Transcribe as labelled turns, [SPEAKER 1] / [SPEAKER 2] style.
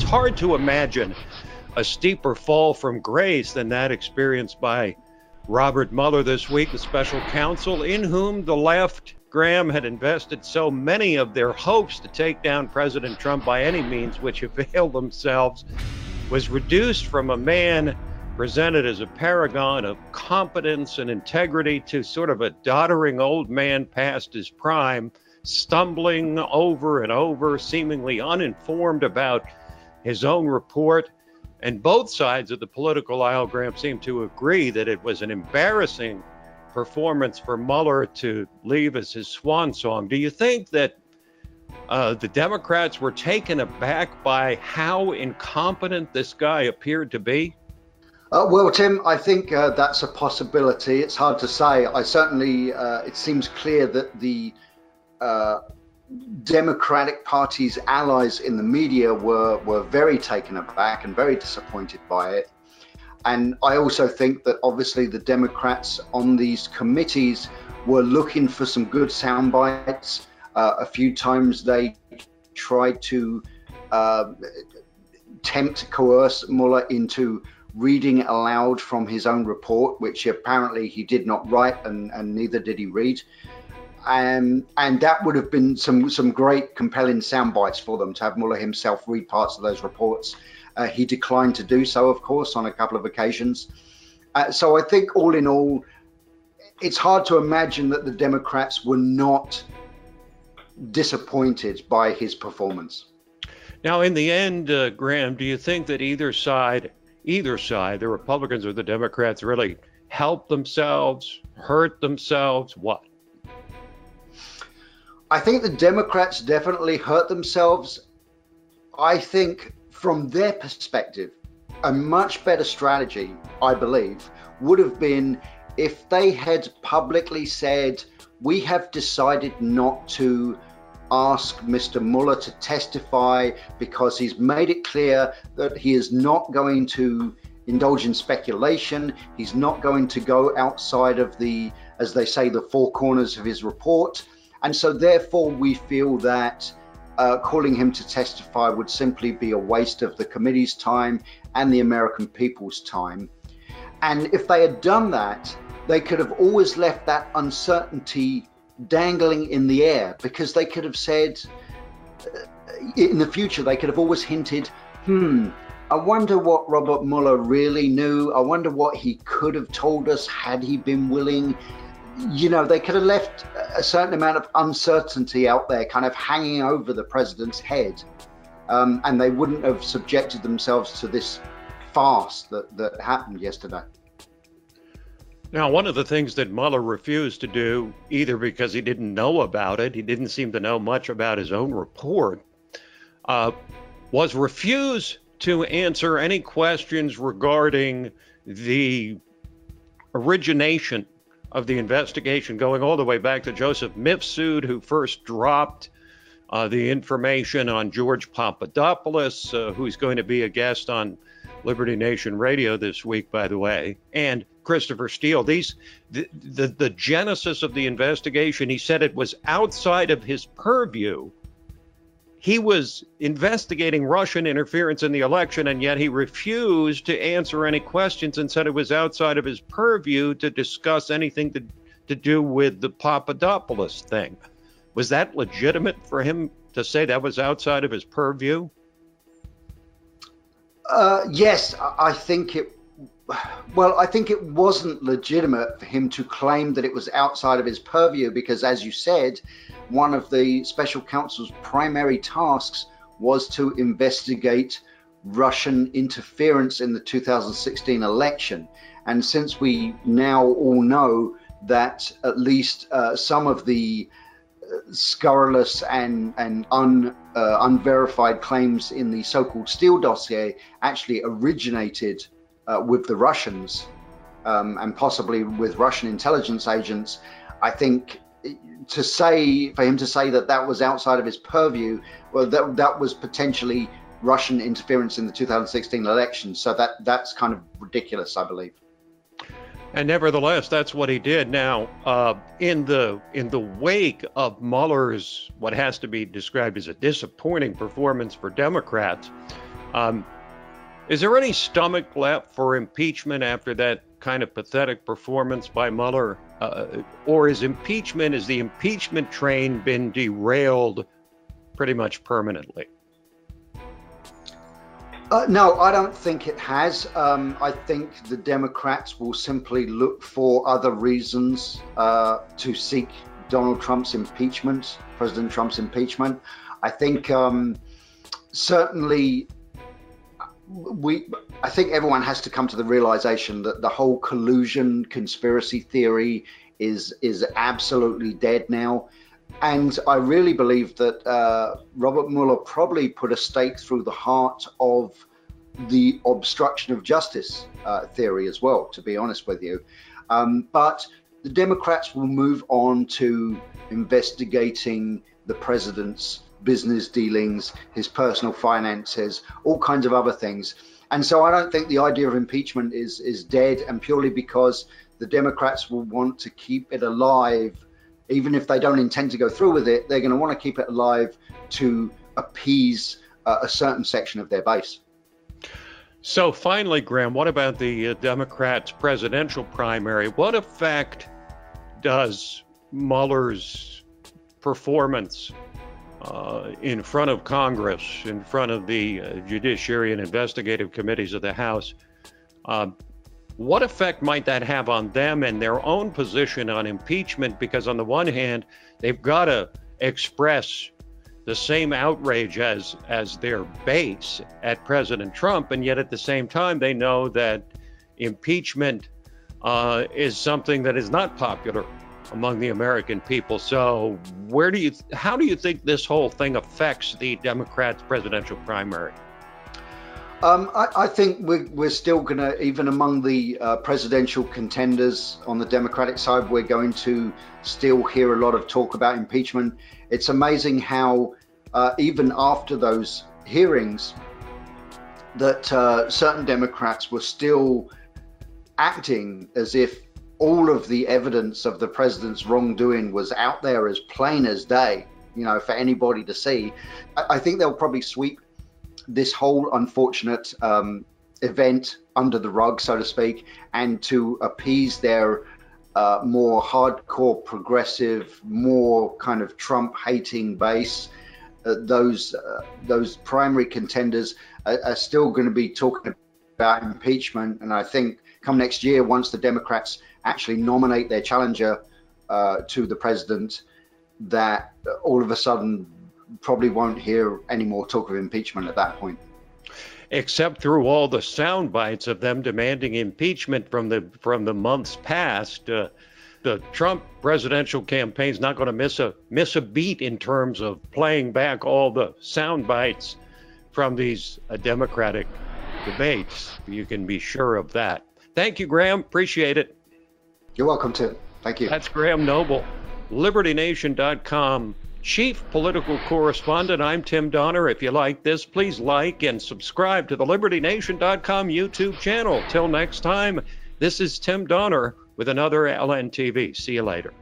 [SPEAKER 1] hard to imagine a steeper fall from grace than that experienced by Robert Mueller this week, the special counsel, in whom the left, Graham, had invested so many of their hopes to take down President Trump by any means which availed themselves, was reduced from a man presented as a paragon of competence and integrity to sort of a doddering old man past his prime, stumbling over and over, seemingly uninformed about his own report. And both sides of the political aisle, Graham, seem to agree that it was an embarrassing performance for Mueller to leave as his swan song. Do you think that the Democrats were taken aback by how incompetent this guy appeared to be?
[SPEAKER 2] Well, Tim, I think that's a possibility. It's hard to say. I certainly, it seems clear that the Democratic Party's allies in the media were very taken aback and very disappointed by it. And I also think that obviously the Democrats on these committees were looking for some good sound bites. A few times they tried to attempt to coerce Mueller into reading aloud from his own report, which apparently he did not write and neither did he read. And that would have been some great compelling sound bites for them to have Mueller himself read parts of those reports. He declined to do so, of course, on a couple of occasions. So I think all in all, it's hard to imagine that the Democrats were not disappointed by his performance.
[SPEAKER 1] Now, in the end, Graham, do you think that either side, the Republicans or the Democrats, really helped themselves, hurt themselves? What?
[SPEAKER 2] I think the Democrats definitely hurt themselves. I think from their perspective, a much better strategy, I believe, would have been if they had publicly said, we have decided not to ask Mr. Mueller to testify because he's made it clear that he is not going to indulge in speculation. He's not going to go outside of the, as they say, the four corners of his report. And so therefore we feel that calling him to testify would simply be a waste of the committee's time and the American people's time. And if they had done that, they could have always left that uncertainty dangling in the air, because they could have said in the future, they could have always hinted, I wonder what Robert Mueller really knew. I wonder what he could have told us had he been willing. You know, they could have left a certain amount of uncertainty out there kind of hanging over the president's head, and they wouldn't have subjected themselves to this farce that happened yesterday.
[SPEAKER 1] Now, one of the things that Mueller refused to do, either because he didn't know about it, he didn't seem to know much about his own report, was refuse to answer any questions regarding the origination of the investigation, going all the way back to Joseph Mifsud, who first dropped the information on George Papadopoulos, who's going to be a guest on Liberty Nation Radio this week, by the way, and Christopher Steele. The genesis of the investigation, he said it was outside of his purview. He was investigating Russian interference in the election, and yet he refused to answer any questions and said it was outside of his purview to discuss anything to do with the Papadopoulos thing. Was that legitimate for him to say that was outside of his purview?
[SPEAKER 2] Yes, I think it wasn't legitimate for him to claim that it was outside of his purview, because, as you said, one of the special counsel's primary tasks was to investigate Russian interference in the 2016 election. And since we now all know that at least some of the scurrilous and unverified claims in the so-called Steele dossier actually originated with the Russians and possibly with Russian intelligence agents, I think for him to say that was outside of his purview, well, that was potentially Russian interference in the 2016 election. So that's kind of ridiculous, I believe.
[SPEAKER 1] And nevertheless, that's what he did. Now, in the wake of Mueller's what has to be described as a disappointing performance for Democrats, Is there any stomach left for impeachment after that kind of pathetic performance by Mueller? Or is the impeachment train been derailed pretty much permanently?
[SPEAKER 2] No, I don't think it has. I think the Democrats will simply look for other reasons to seek Donald Trump's impeachment, President Trump's impeachment. I think certainly I think everyone has to come to the realization that the whole collusion conspiracy theory is absolutely dead now. And I really believe that Robert Mueller probably put a stake through the heart of the obstruction of justice theory as well, to be honest with you. But the Democrats will move on to investigating the president's business dealings, his personal finances, all kinds of other things. And so I don't think the idea of impeachment is dead, and purely because the Democrats will want to keep it alive. Even if they don't intend to go through with it, they're going to want to keep it alive to appease a certain section of their base.
[SPEAKER 1] So finally, Graham, what about the Democrats' presidential primary? What effect does Mueller's performance in front of Congress, in front of the Judiciary and Investigative Committees of the House, what effect might that have on them and their own position on impeachment? Because on the one hand, they've got to express the same outrage as their base at President Trump, and yet at the same time, they know that impeachment is something that is not popular among the American people. So how do you think this whole thing affects the Democrats' presidential primary?
[SPEAKER 2] I think we're still going to, even among the presidential contenders on the Democratic side, we're going to still hear a lot of talk about impeachment. It's amazing how even after those hearings that certain Democrats were still acting as if all of the evidence of the president's wrongdoing was out there as plain as day, for anybody to see. I think they'll probably sweep this whole unfortunate event under the rug, so to speak, and to appease their more hardcore progressive, more kind of Trump-hating base. Those primary contenders are still going to be talking about impeachment, and I think come next year, once the Democrats actually nominate their challenger to the president, that all of a sudden probably won't hear any more talk of impeachment at that point.
[SPEAKER 1] Except through all the sound bites of them demanding impeachment from the months past. The Trump presidential campaign is not going to miss a beat in terms of playing back all the sound bites from these Democratic debates. You can be sure of that. Thank you, Graham. Appreciate it.
[SPEAKER 2] You're welcome, Tim. Thank you.
[SPEAKER 1] That's Graham Noble, LibertyNation.com chief political correspondent. I'm Tim Donner. If you like this, please like and subscribe to the LibertyNation.com YouTube channel. Till next time, this is Tim Donner with another LNTV. See you later.